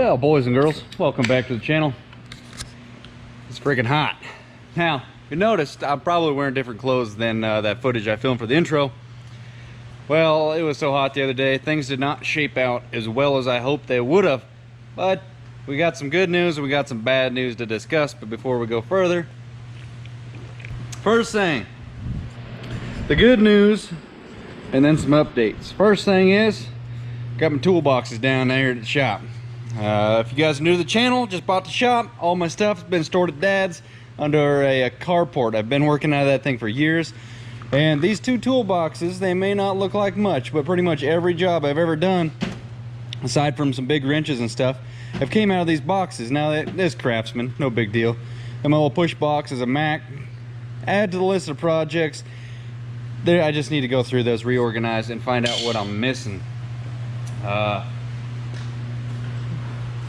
Well, boys and girls, welcome back to the channel. It's freaking hot. Now, you noticed I'm probably wearing different clothes than that footage I filmed for the intro. Well, it was so hot the other day, things did not shape out as well as I hoped they would have. But we got some good news and we got some bad news to discuss. But before we go further, first thing, the good news and then some updates. First thing is, got my toolboxes down there at the shop. If you guys are new to the channel, just bought the shop, all my stuff's been stored at Dad's under a carport. I've been working out of that thing for years. And these two toolboxes, they may not look like much, but pretty much every job I've ever done, aside from some big wrenches and stuff, have came out of these boxes. Now, this Craftsman, no big deal. And my little push box is a Mac. Add to the list of projects. There, I just need to go through those, reorganize, and find out what I'm missing.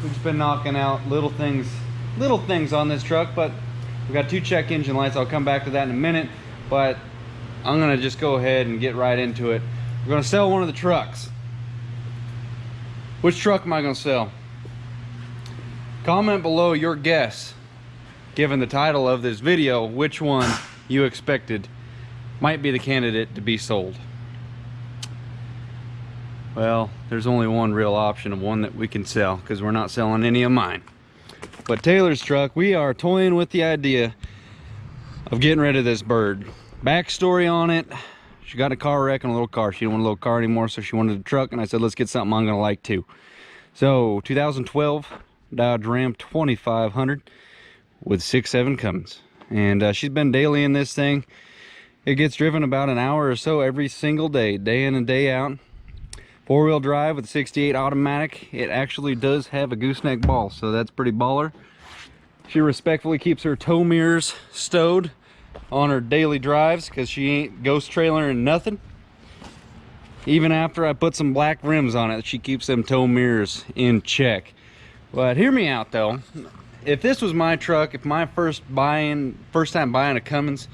We've just been knocking out little things on this truck, but we got two check engine lights. I'll come back to that in a minute, but I'm gonna just go ahead and get right into it. We're gonna sell one of the trucks. Which truck am I gonna sell? Comment below your guess, given the title of this video, which one you expected might be the candidate to be sold. Well, there's only one real option of one that we can sell, because we're not selling any of mine. But Taylor's truck, we are toying with the idea of getting rid of this bird. Backstory on it, she got in a car wreck in a little car. She didn't want a little car anymore, so she wanted a truck, and I said, let's get something I'm gonna like too. So 2012 Dodge Ram 2500 with 6.7 Cummins, and she's been daily in this thing. It gets driven about an hour or so every single day, day in and day out. Four-wheel drive with 68 automatic. It actually does have a gooseneck ball, so that's pretty baller. She respectfully keeps her tow mirrors stowed on her daily drives because she ain't ghost trailering nothing. Even after I put some black rims on it, she keeps them tow mirrors in check. But hear me out though. If this was my truck, if my first time buying a Cummins,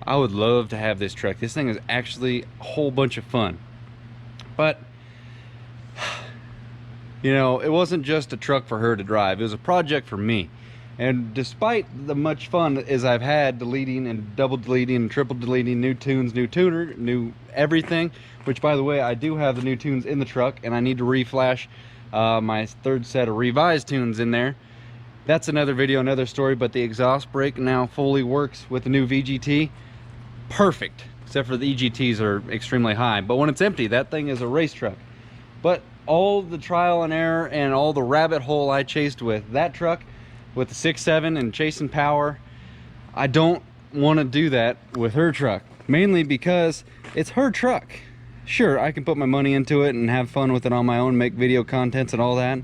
I would love to have this truck. This thing is actually a whole bunch of fun. But you know, it wasn't just a truck for her to drive, it was a project for me. And despite the much fun as I've had deleting and double deleting and triple deleting new tunes, new tuner, new everything, which by the way, I do have the new tunes in the truck, and I need to reflash my third set of revised tunes in there. That's another video, another story. But the exhaust brake now fully works with the new VGT. Perfect, except for the EGTs are extremely high. But when it's empty, that thing is a race truck. But all the trial and error and all the rabbit hole I chased with that truck, with the 6.7 and chasing power, I don't want to do that with her truck, mainly because it's her truck. Sure, I can put my money into it and have fun with it on my own, make video contents and all that,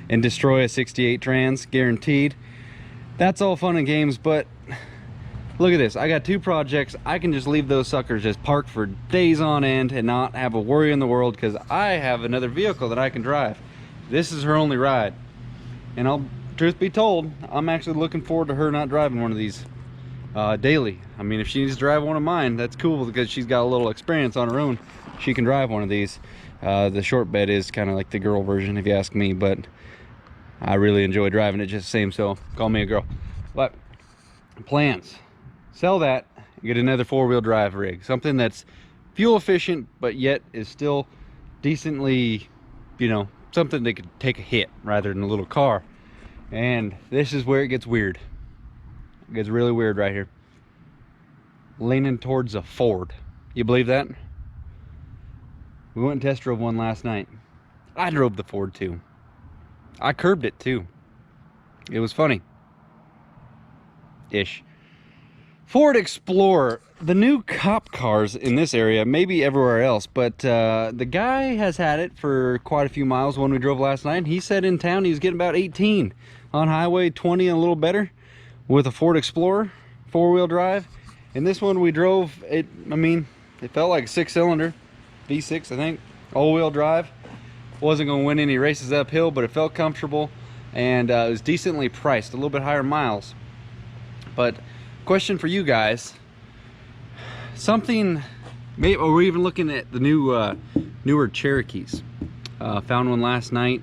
and destroy a 68 trans, guaranteed. That's all fun and games, but look at this. I got two projects. I can just leave those suckers just parked for days on end and not have a worry in the world, because I have another vehicle that I can drive. This is her only ride. And truth be told, I'm actually looking forward to her not driving one of these daily. I mean, if she needs to drive one of mine, that's cool, because she's got a little experience on her own. She can drive one of these. The short bed is kind of like the girl version, if you ask me, but I really enjoy driving it just the same, so call me a girl. But plans. Sell that, get another four-wheel drive rig, something that's fuel efficient but yet is still decently, you know, something that could take a hit rather than a little car. And this is where it gets weird. It gets really weird right here. Leaning towards a Ford. You believe that? We went and test drove one last night. I drove the Ford too. I curbed it too. It was funny ish. Ford Explorer, the new cop cars in this area, maybe everywhere else, but the guy has had it for quite a few miles. When we drove last night, he said in town he was getting about 18 on highway, 20 and a little better with a Ford Explorer, four-wheel drive. And this one we drove, I mean, it felt like a six-cylinder V6, I think, all-wheel drive. Wasn't going to win any races uphill, but it felt comfortable, and it was decently priced, a little bit higher miles. But question for you guys, something, maybe, or we're even looking at the new newer Cherokees. Found one last night,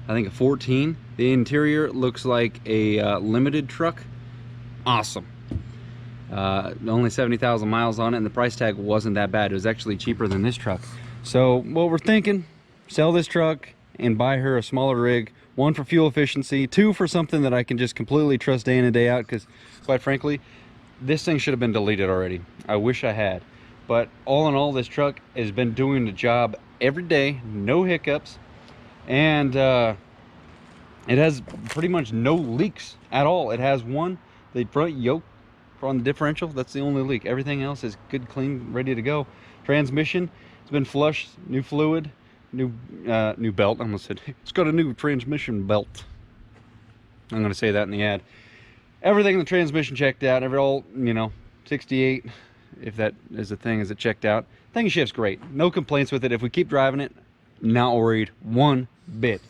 I think a 14. The interior looks like a limited truck. Awesome. Only 70,000 miles on it, and the price tag wasn't that bad. It was actually cheaper than this truck. So what we're thinking, sell this truck and buy her a smaller rig. 1 for fuel efficiency, 2 for something that I can just completely trust day in and day out, because quite frankly, this thing should have been deleted already. I wish I had. But all in all, this truck has been doing the job every day, no hiccups, and it has pretty much no leaks at all. It has the front yoke on the differential, that's the only leak. Everything else is good, clean, ready to go. Transmission, it's been flushed, new fluid, new belt. I almost said it's got a new transmission belt. I'm going to say that in the ad. Everything in the transmission checked out. All, 68, if that is a thing, is it checked out. Thing shifts great. No complaints with it. If we keep driving it, not worried one bit.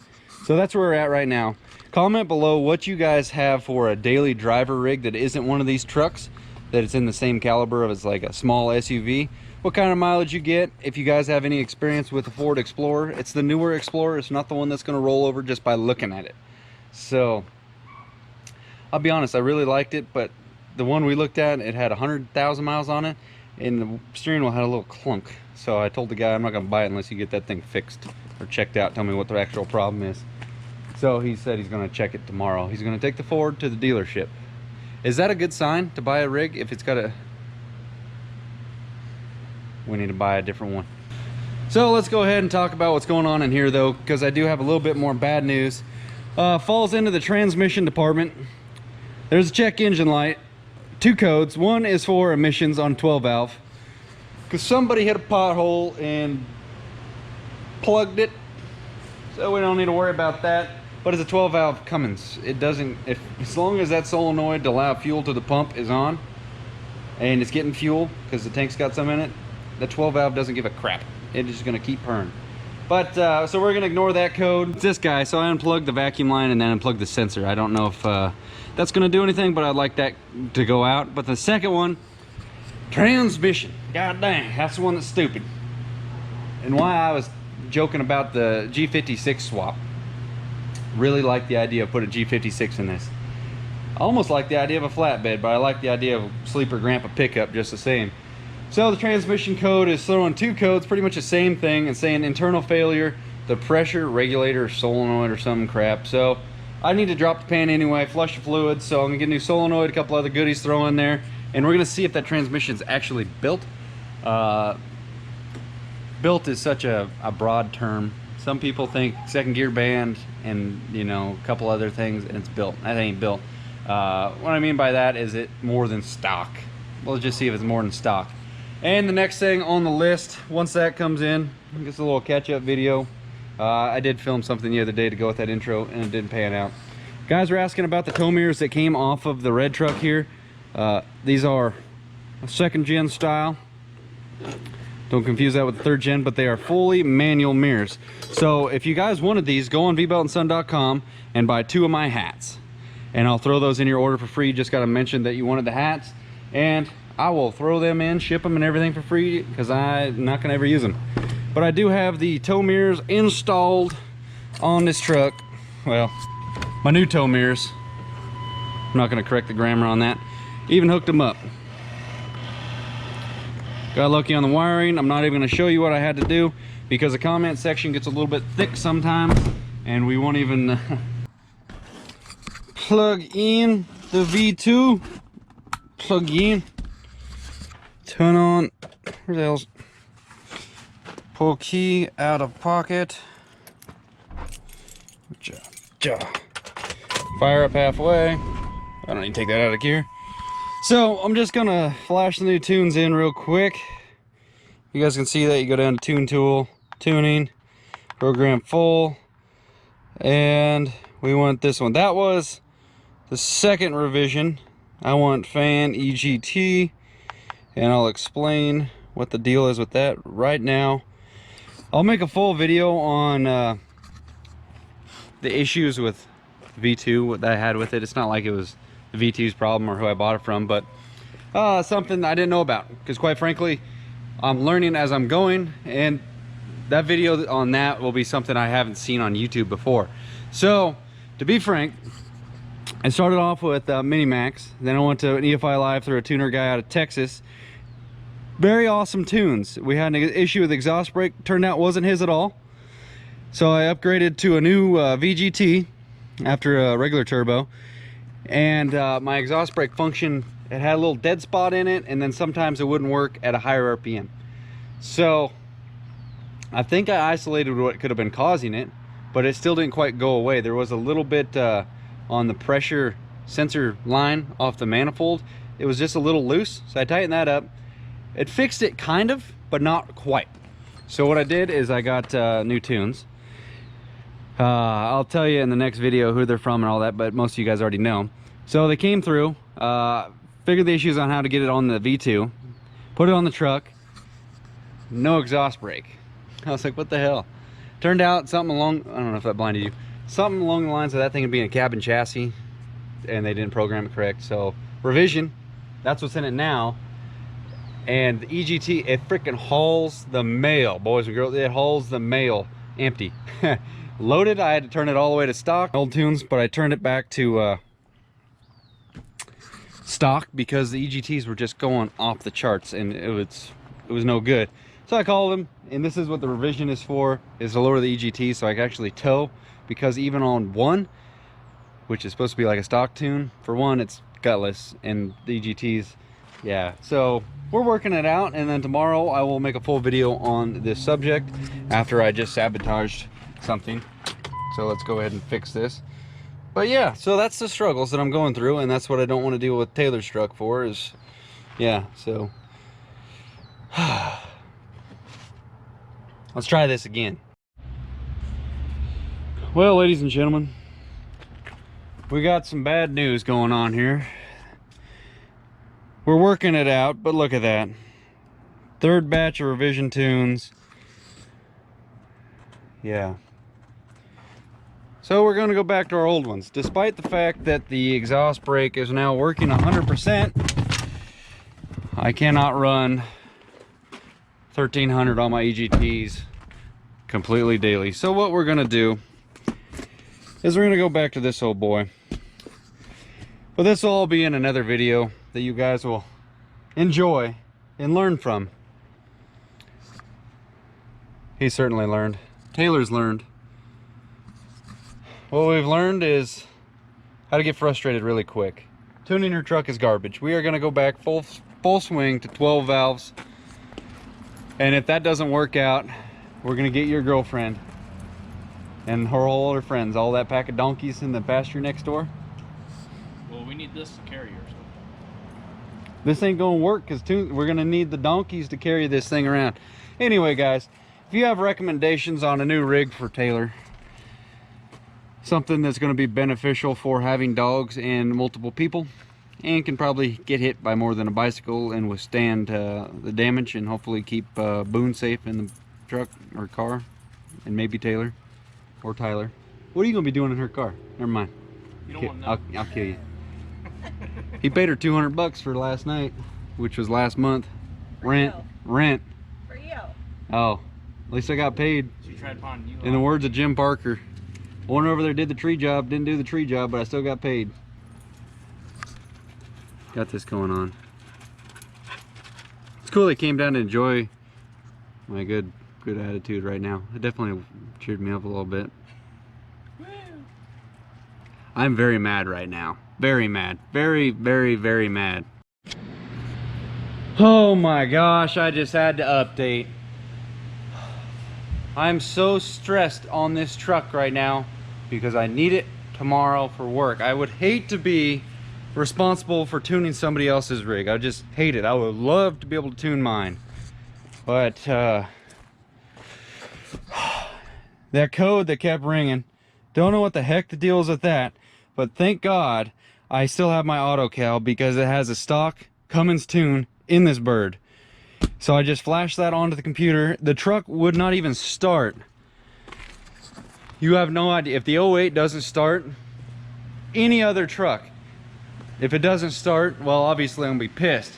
So that's where we're at right now. Comment below what you guys have for a daily driver rig that isn't one of these trucks, that it's in the same caliber as like a small SUV. What kind of mileage you get. If you guys have any experience with the Ford Explorer, it's the newer Explorer. It's not the one that's going to roll over just by looking at it. So I'll be honest, I really liked it, but the one we looked at, it had 100,000 miles on it, and the steering wheel had a little clunk. So I told the guy, I'm not going to buy it unless you get that thing fixed or checked out, tell me what the actual problem is. So he said he's going to check it tomorrow. He's going to take the Ford to the dealership. Is that a good sign to buy a rig if it's got a... We need to buy a different one. So let's go ahead and talk about what's going on in here though, because I do have a little bit more bad news. Falls into the transmission department. There's a check engine light. 2 codes. One is for emissions on 12 valve. Because somebody hit a pothole and plugged it. So we don't need to worry about that. But it's a 12 valve Cummins. It doesn't, as long as that solenoid to allow fuel to the pump is on and it's getting fuel because the tank's got some in it, the 12 valve doesn't give a crap. It's just going to keep purring. But so we're going to ignore that code. It's this guy. So I unplugged the vacuum line and then unplugged the sensor. I don't know if that's going to do anything, but I'd like that to go out. But the second one, transmission. God dang, that's the one that's stupid. And why I was joking about the G56 swap. Really like the idea of putting G56 in this. I almost like the idea of a flatbed, but I like the idea of sleeper grandpa pickup just the same. So the transmission code is throwing 2 codes, pretty much the same thing, and saying internal failure, the pressure regulator solenoid or some crap. So I need to drop the pan anyway, flush the fluid, so I'm gonna get a new solenoid, a couple other goodies thrown in there, and we're gonna see if that transmission's actually built. Built is such a broad term. Some people think second gear band and a couple other things and it's built. That ain't built. What I mean by that is it more than stock. We'll just see if it's more than stock. And the next thing on the list, once that comes in, just a little catch-up video. I did film something the other day to go with that intro and it didn't pan out. Guys were asking about the tow mirrors that came off of the red truck here. These are a 2nd gen style. Don't confuse that with the 3rd gen, but they are fully manual mirrors. So if you guys wanted these, go on VBELTANDSON.com and buy 2 of my hats. And I'll throw those in your order for free. You just got to mention that you wanted the hats. And I will throw them in, ship them and everything for free because I'm not going to ever use them. But I do have the tow mirrors installed on this truck. Well, my new tow mirrors. I'm not going to correct the grammar on that. Even hooked them up. Got lucky on the wiring. I'm not even going to show you what I had to do because the comment section gets a little bit thick sometimes and we won't even plug in the V2. Plug in. Turn on. Where the hell's... Pull key out of pocket. Fire up halfway. I don't need to take that out of gear. So I'm just gonna flash the new tunes in real quick. You guys can see that you go down to tune tool, tuning, program full, and we want this one. That was the 2nd revision. I want fan EGT, and I'll explain what the deal is with that right now. I'll make a full video on the issues with V2, what I had with it. It's not like it was the V2's problem or who I bought it from, but something I didn't know about, because quite frankly I'm learning as I'm going, and that video on that will be something I haven't seen on YouTube before. So to be frank, I started off with Mini Max, then I went to an EFI Live through a tuner guy out of Texas. Very awesome tunes. We had an issue with exhaust brake, turned out wasn't his at all. So I upgraded to a new VGT after a regular turbo, and my exhaust brake function, it had a little dead spot in it, and then sometimes it wouldn't work at a higher RPM. So I think I isolated what could have been causing it, but it still didn't quite go away. There was a little bit on the pressure sensor line off the manifold. It was just a little loose, so I tightened that up. It fixed it kind of, but not quite. So what I did is I got new tunes. I'll tell you in the next video who they're from and all that, but most of you guys already know. So they came through, figured the issues on how to get it on the V2, put it on the truck, no exhaust brake. I was like, what the hell? Turned out something along, I don't know if that blinded you, something along the lines of that thing being a cabin chassis, and they didn't program it correct. So revision, that's what's in it now. And the EGT, it freaking hauls the mail, boys and girls. It hauls the mail empty. Loaded, I had to turn it all the way to stock. Old tunes, but I turned it back to stock because the EGTs were just going off the charts, and it was no good. So I called them, and this is what the revision is for, is to lower the EGT so I can actually tow, because even on one, which is supposed to be like a stock tune, for one, it's gutless, and the EGTs, yeah. So we're working it out, and then tomorrow I will make a full video on this subject after I just sabotaged something. So let's go ahead and fix this. But yeah, so that's the struggles that I'm going through, and that's what I don't want to deal with Taylor's truck for, is, yeah, so let's try this again. Well, ladies and gentlemen, we got some bad news going on here. We're working it out, but look at that. Third batch of revision tunes. Yeah. So we're going to go back to our old ones. Despite the fact that the exhaust brake is now working 100%, I cannot run 1300 on my EGTs completely daily. So what we're going to do is we're going to go back to this old boy. But this will all be in another video that you guys will enjoy and learn from. He certainly learned. Taylor's learned. What we've learned is how to get frustrated really quick. Tuning your truck is garbage. We are going to go back full swing to 12 valves. And if that doesn't work out, we're going to get your girlfriend and her whole other friends, all that pack of donkeys in the pasture next door. Well, we need this to carry yours. This ain't gonna work because we're gonna need the donkeys to carry this thing around. Anyway, guys, if you have recommendations on a new rig for Taylor, something that's gonna be beneficial for having dogs and multiple people, and can probably get hit by more than a bicycle and withstand the damage, and hopefully keep Boone safe in the truck or car, and maybe Taylor or Tyler. What are you gonna be doing in her car? Never mind. You don't want to know. I'll kill you. He paid her $200 for last night, which was last month. Rent. For you. Oh, at least I got paid. She tried pawning you. In the words of Jim Parker, one over there did the tree job, didn't do the tree job, but I still got paid. Got this going on. It's cool they came down to enjoy my good attitude right now. It definitely cheered me up a little bit. Woo. I'm very mad right now. Very mad. Very, very, very mad. Oh my gosh, I just had to update. I'm so stressed on this truck right now because I need it tomorrow for work. I would hate to be responsible for tuning somebody else's rig. I just hate it. I would love to be able to tune mine. But that code that kept ringing, don't know what the heck the deal is with that, but thank God I still have my auto cal because it has a stock Cummins tune in this bird. So I just flashed that onto the computer. The truck would not even start. You have no idea. If the 08 doesn't start, any other truck, if it doesn't start, well, obviously I'm gonna be pissed.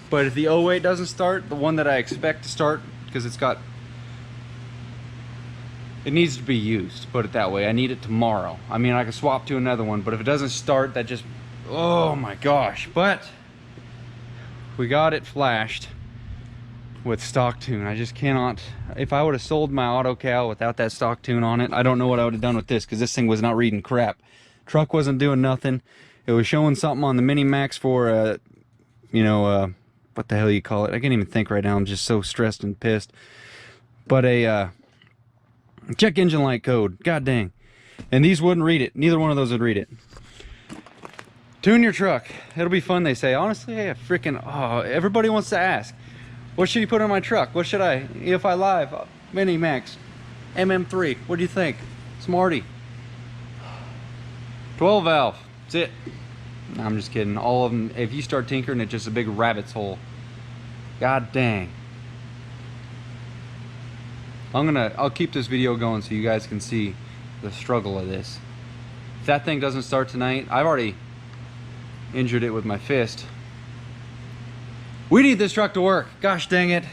But if the 08 doesn't start, the one that I expect to start, because it's got it needs to be used, put it that way. I need it tomorrow. I mean, I can swap to another one, but if it doesn't start, that just, oh my gosh. But we got it flashed with stock tune. I just cannot, if I would have sold my auto cal without that stock tune on it, I don't know what I would have done with this, because this thing was not reading crap. Truck wasn't doing nothing. It was showing something on the mini max for you know, what the hell you call it? I can't even think right now. I'm just so stressed and pissed. But a check engine light code. God dang. And these wouldn't read it. Neither one of those would read it. Tune your truck. It'll be fun, they say. Honestly, hey, everybody wants to ask, what should you put on my truck? What should I? EFI Live, Mini Max, MM3. What do you think? Smarty. 12 valve. That's it. No, I'm just kidding. All of them, if you start tinkering, it's just a big rabbit's hole. God dang. I'll keep this video going so you guys can see the struggle of this. If that thing doesn't start tonight, I've already injured it with my fist. We need this truck to work. Gosh dang it.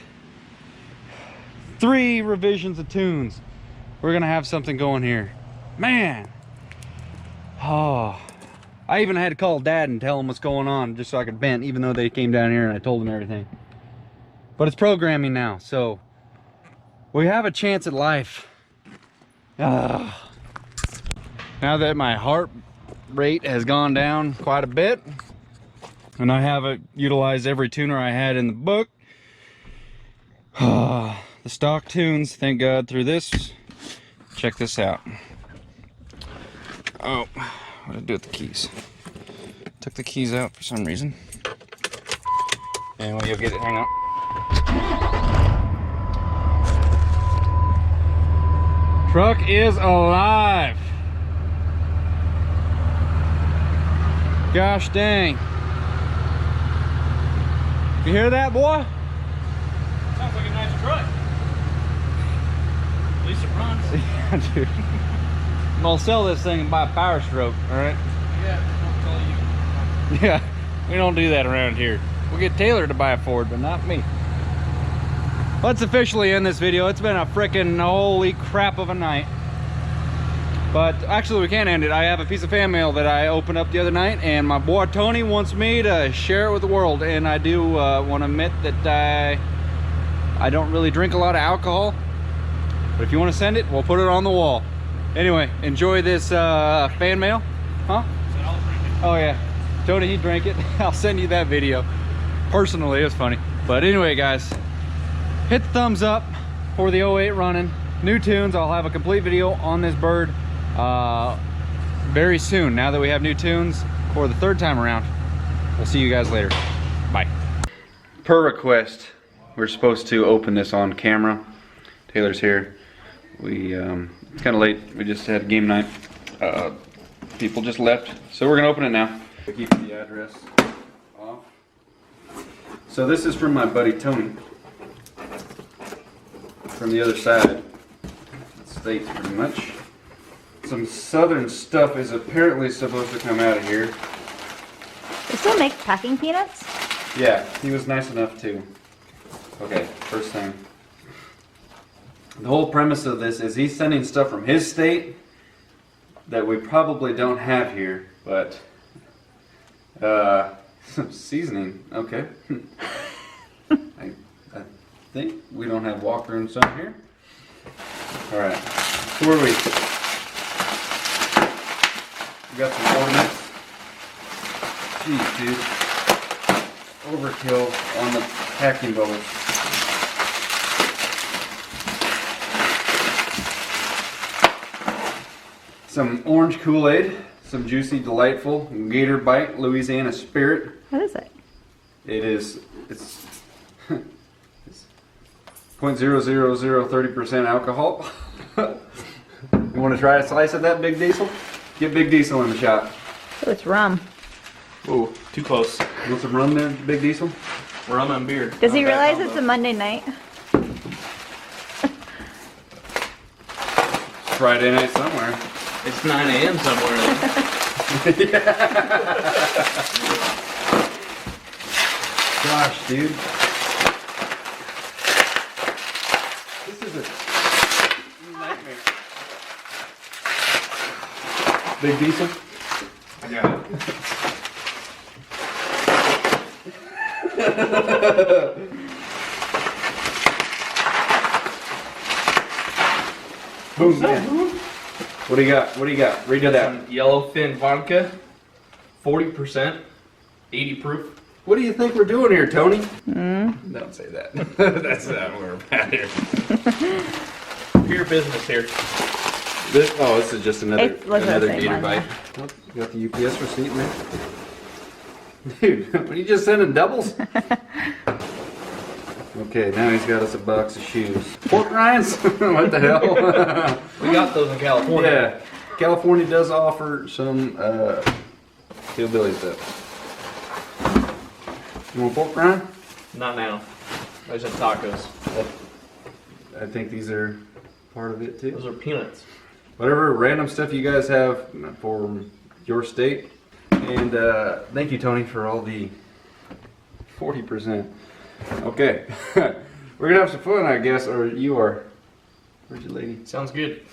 3 revisions of tunes. We're gonna have something going here. Man. Oh. I even had to call Dad and tell him what's going on just so I could vent, even though they came down here and I told them everything. But it's programming now, so we have a chance at life. Now that my heart rate has gone down quite a bit, and I haven't utilized every tuner I had in the book, the stock tunes, thank God, through this. Check this out. Oh. What did I do with the keys? Took the keys out for some reason. And well, you'll get it, hang on. Truck is alive. Gosh dang. You hear that, boy? Sounds like a nice truck. At least it runs. Yeah, dude. I'm gonna sell this thing and buy a power stroke, alright? Yeah, I'll tell you. Yeah, we don't do that around here. We'll get Taylor to buy a Ford, but not me. Let's officially end this video. It's been a freaking holy crap of a night. But actually we can't end it. I have a piece of fan mail that I opened up the other night, and my boy Tony wants me to share it with the world. And I do want to admit that I don't really drink a lot of alcohol. But if you want to send it, we'll put it on the wall. Anyway, enjoy this fan mail. Huh? Oh yeah, Tony, he drank it. I'll send you that video. Personally, it was funny. But anyway, guys, hit the thumbs up for the 08 running. New tunes, I'll have a complete video on this bird very soon. Now that we have new tunes for the 3rd time around. We'll see you guys later. Bye. Per request, we're supposed to open this on camera. Taylor's here. It's kind of late. We just had game night. People just left, so we're gonna open it now. Keep the address off. So this is from my buddy Tony. From the other side, it states pretty much. Some southern stuff is apparently supposed to come out of here. They still make packing peanuts? Yeah, he was nice enough to. Okay, first thing. The whole premise of this is he's sending stuff from his state that we probably don't have here, but some seasoning, okay. I think we don't have Walker and Son here. Alright, before we got some ornaments. Jeez, dude. Overkill on the packing bubbles. Some orange Kool-Aid, some juicy, delightful Gator Bite Louisiana Spirit. What is it? It's 0.00030% alcohol. You want to try a slice of that, Big Diesel? Get Big Diesel in the shop. Oh, it's rum. Ooh, too close. You want some rum there, Big Diesel? Rum and beer. Does he realize it's a Monday night? Friday night somewhere. It's 9 a.m. somewhere. Gosh, dude. This is a nightmare. Big diesel. I got it. Boom, man. What do you got? What do you got? Redo that. Some yellowfin vodka, 40%, 80 proof. What do you think we're doing here, Tony? Don't say that. That's not where we're at here. Pure business here. This is just another It was the another same gator one, bite. Oh, you got the UPS receipt, man. Dude, are you just sending doubles? Okay, now he's got us a box of shoes. Pork rinds? What the hell? We got those in California. Yeah, California does offer some hillbilly stuff. You want pork rind? Not now. I just had tacos. I think these are part of it too. Those are peanuts. Whatever random stuff you guys have for your state. And thank you, Tony, for all the 40%. Okay, we're gonna have some fun, I guess, or you are. Where's your lady? Sounds good.